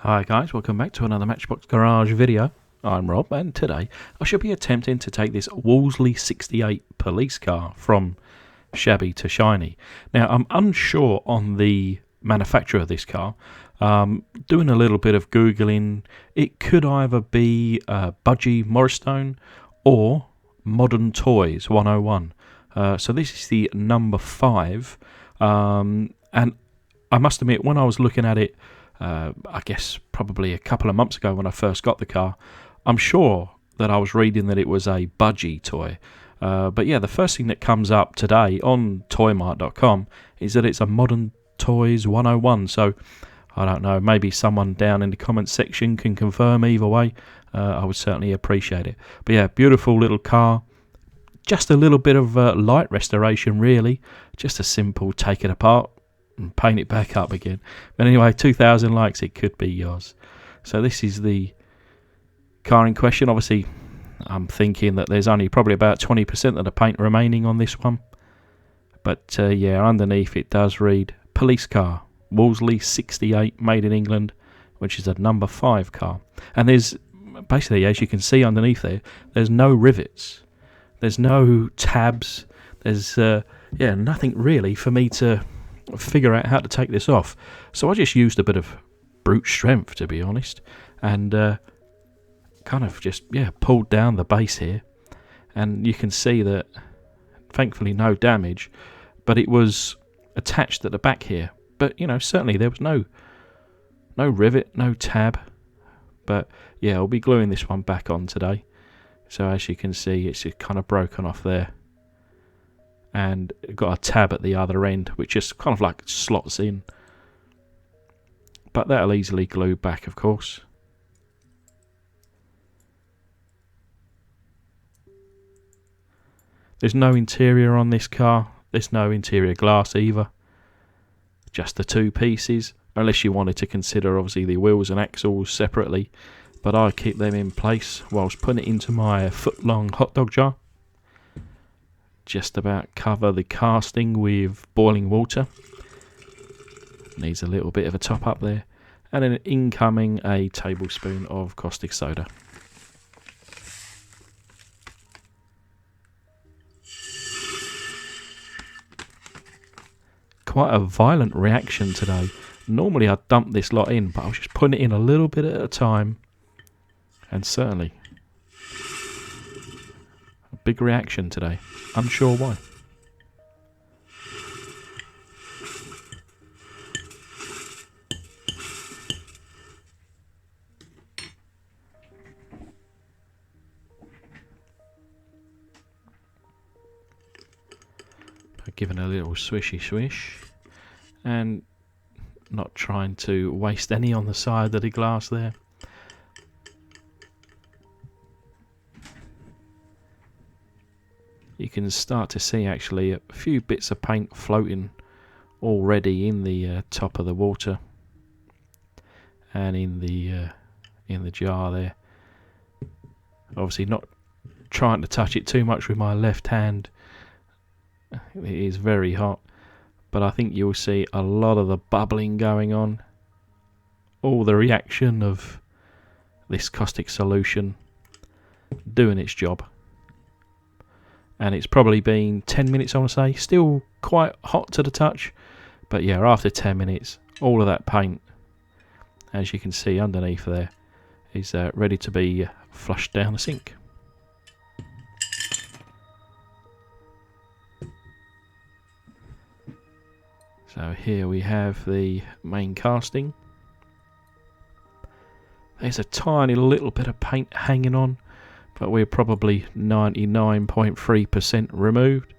Hi guys, welcome back to another Matchbox Garage video. I'm Rob, and today I shall be attempting to take this Wolsley 68 police car from shabby to shiny. Now I'm unsure on the manufacturer of this car. Doing a little bit of googling, it could either be Budgie Morrisstone or Modern Toys 101. So this is the number 5, and I must admit, when I was looking at it, I guess probably a couple of months ago when I first got the car, I'm sure that I was reading that it was a Budgie toy. But yeah, the first thing that comes up today on toymart.com is that it's a Modern Toys 101. So I don't know, maybe someone down in the comments section can confirm either way. I would certainly appreciate it. But yeah, beautiful little car. Just a little bit of light restoration really. Just a simple take it apart and paint it back up again. But anyway, 2,000 likes, it could be yours. So this is the car in question. Obviously, I'm thinking that there's only probably about 20% of the paint remaining on this one. But yeah, underneath it does read police car, Wolsley 68, made in England, which is a number 5 car. And there's basically, as you can see underneath there, there's no rivets. There's no tabs. There's yeah, nothing really for me to figure out how to take this off. So I just used a bit of brute strength, to be honest, and kind of just pulled down the base here, and you can see that thankfully no damage, but it was attached at the back here. But you know, certainly there was no rivet, no tab. But yeah, I'll be gluing this one back on today. So as you can see, it's just kind of broken off there, and got a tab at the other end which just kind of like slots in, but that'll easily glue back, of course. There's no interior on this car. There's no interior glass either, just the 2 pieces, unless you wanted to consider obviously the wheels and axles separately, but I keep them in place whilst putting it into my foot-long hot dog jar. Just about cover the casting with boiling water. Needs a little bit of a top up there, and then incoming a tablespoon of caustic soda. Quite a violent reaction today. Normally I'd dump this lot in, but I was just putting it in a little bit at a time, and certainly a big reaction today. Unsure why. Giving a little swishy swish, and not trying to waste any on the side of the glass there. You can start to see actually a few bits of paint floating already in the top of the water and in the jar there. Obviously not trying to touch it too much with my left hand. It is very hot, but I think you'll see a lot of the bubbling going on, all the reaction of this caustic solution doing its job. And it's probably been 10 minutes, I want to say. Still quite hot to the touch. But yeah, after 10 minutes, all of that paint, as you can see underneath there, is ready to be flushed down the sink. So here we have the main casting. There's a tiny little bit of paint hanging on, but we're probably 99.3% removed,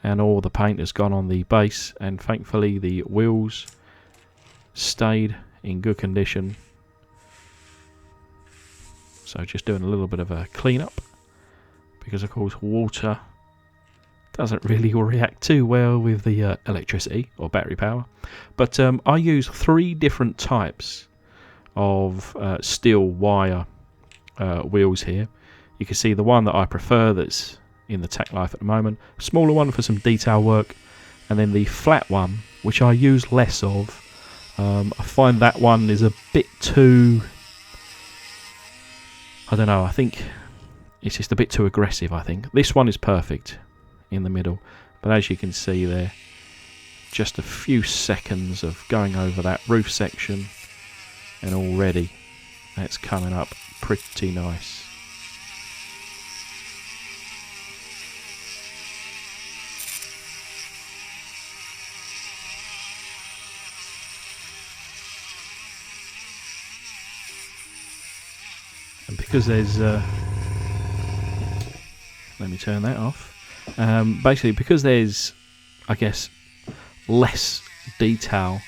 and all the paint has gone on the base, and thankfully the wheels stayed in good condition. So just doing a little bit of a clean up, because of course water doesn't really react too well with the electricity or battery power. But I use 3 different types of steel wire wheels here. You can see the one that I prefer that's in the tack life at the moment, smaller one for some detail work, and then the flat one, which I use less of, I find that one is a bit too, I don't know, I think it's just a bit too aggressive. I think this one is perfect in the middle, but as you can see there, just a few seconds of going over that roof section and already that's coming up pretty nice. And because there's let me turn that off. Basically because there's, I guess, less detail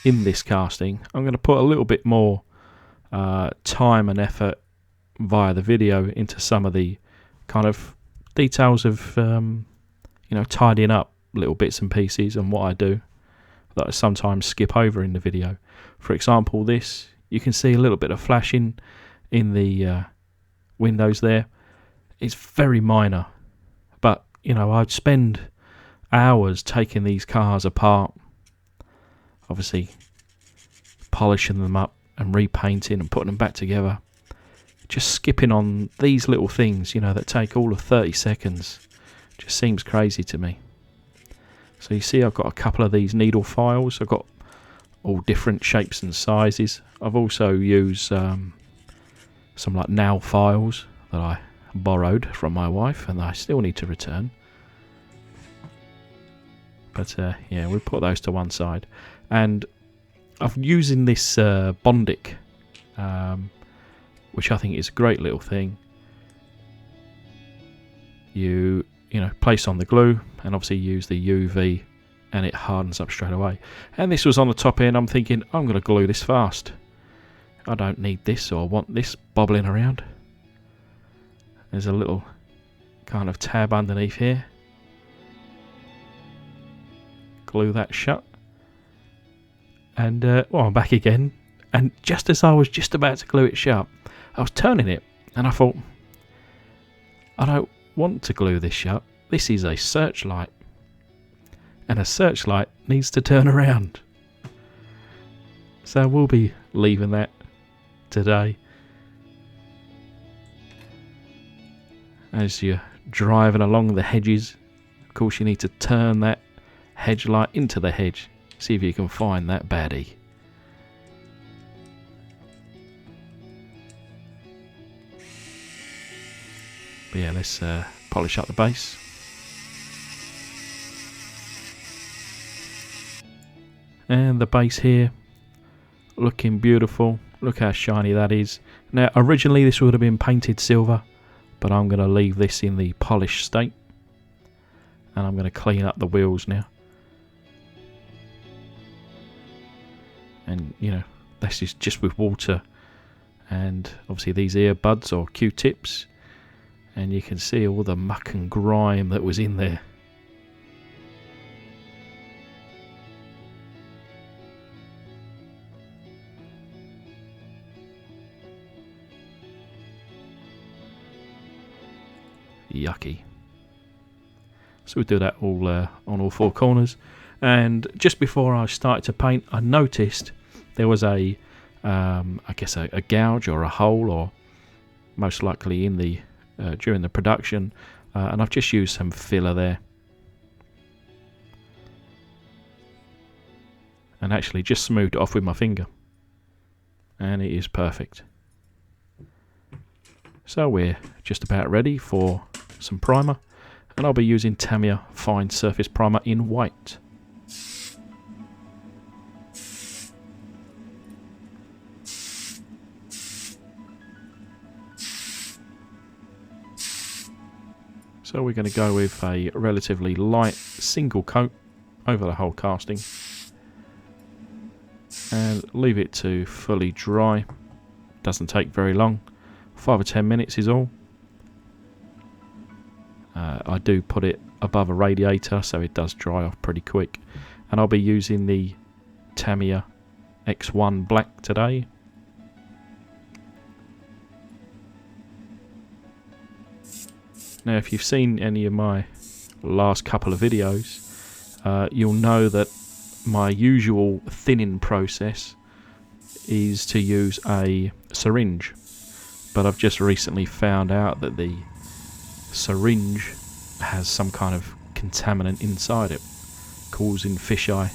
in this casting, I'm going to put a little bit more time and effort via the video into some of the kind of details of tidying up little bits and pieces and what I do that I sometimes skip over in the video. For example, this, you can see a little bit of flashing in the windows there. It's very minor, but I'd spend hours taking these cars apart, obviously polishing them up and repainting and putting them back together, just skipping on these little things that take all of 30 seconds. Just seems crazy to me. So you see I've got a couple of these needle files. I've got all different shapes and sizes. I've also used some like nail files that I borrowed from my wife and I still need to return. But yeah, we'll put those to one side. And I'm using this Bondic, which I think is a great little thing. You place on the glue and obviously use the UV and it hardens up straight away. And this was on the top end. I'm thinking I'm going to glue this fast. I don't need this or want this bobbling around. There's a little kind of tab underneath here. Glue that shut. And I'm back again. And just as I was just about to glue it shut, I was turning it and I thought, I don't want to glue this shut. This is a searchlight. And a searchlight needs to turn around. So we'll be leaving that today. As you're driving along the hedges, of course you need to turn that hedge light into the hedge. See if you can find that baddie. But yeah, let's polish up the base. And the base here, looking beautiful. Look how shiny that is. Now originally this would have been painted silver, but I'm going to leave this in the polished state. And I'm going to clean up the wheels now. And this is just with water and obviously these earbuds or Q-tips, and you can see all the muck and grime that was in there. Yucky. So we'll do that all on all four corners. And just before I started to paint, I noticed there was I guess a gouge or a hole, or most likely in the during the production, and I've just used some filler there, and actually just smoothed it off with my finger, and it is perfect. So we're just about ready for some primer, and I'll be using Tamiya Fine Surface Primer in white. So we're going to go with a relatively light single coat over the whole casting and leave it to fully dry. Doesn't take very long, 5 or 10 minutes is all. I do put it above a radiator so it does dry off pretty quick, and I'll be using the Tamiya X1 Black today. Now if you've seen any of my last couple of videos, you'll know that my usual thinning process is to use a syringe, but I've just recently found out that the syringe has some kind of contaminant inside it, causing fisheye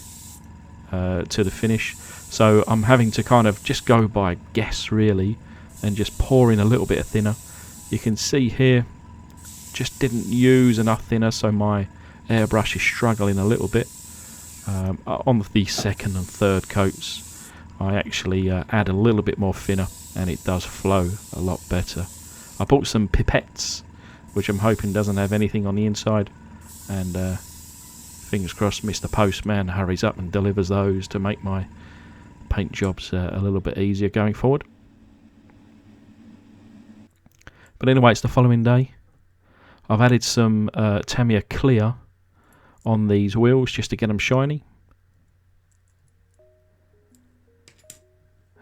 to the finish. So I'm having to kind of just go by guess really, and just pour in a little bit of thinner. You can see here, just didn't use enough thinner, so my airbrush is struggling a little bit. On the second and third coats, I actually add a little bit more thinner, and it does flow a lot better. I bought some pipettes, which I'm hoping doesn't have anything on the inside, and fingers crossed Mr. Postman hurries up and delivers those to make my paint jobs a little bit easier going forward. But anyway, it's the following day. I've added some Tamiya clear on these wheels just to get them shiny,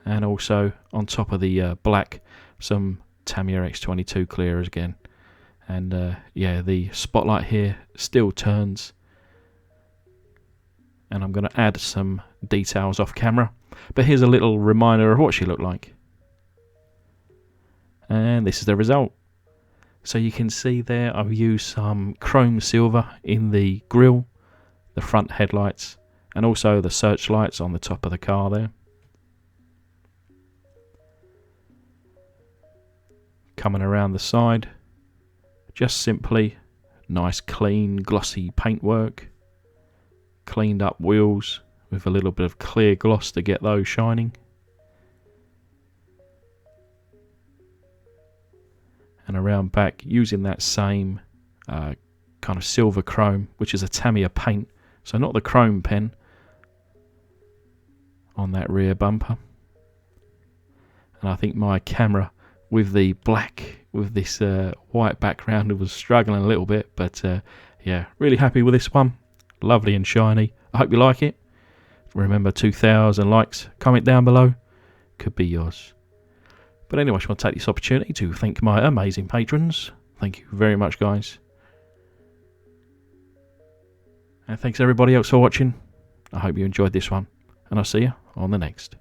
and also on top of the black, some Tamiya X22 clearers again. And yeah, the spotlight here still turns, and I'm going to add some details off camera, but here's a little reminder of what she looked like. And this is the result. So you can see there I've used some chrome silver in the grille, the front headlights, and also the searchlights on the top of the car there. Coming around the side, just simply nice clean glossy paintwork, cleaned up wheels with a little bit of clear gloss to get those shining. And around back, using that same kind of silver chrome, which is a Tamiya paint, so not the chrome pen, on that rear bumper. And I think my camera with the black, with this white background, was struggling a little bit, but yeah, really happy with this one. Lovely and shiny. I hope you like it. Remember, 2,000 likes, comment down below, could be yours. But anyway, I just want to take this opportunity to thank my amazing patrons. Thank you very much, guys. And thanks everybody else for watching. I hope you enjoyed this one, and I'll see you on the next.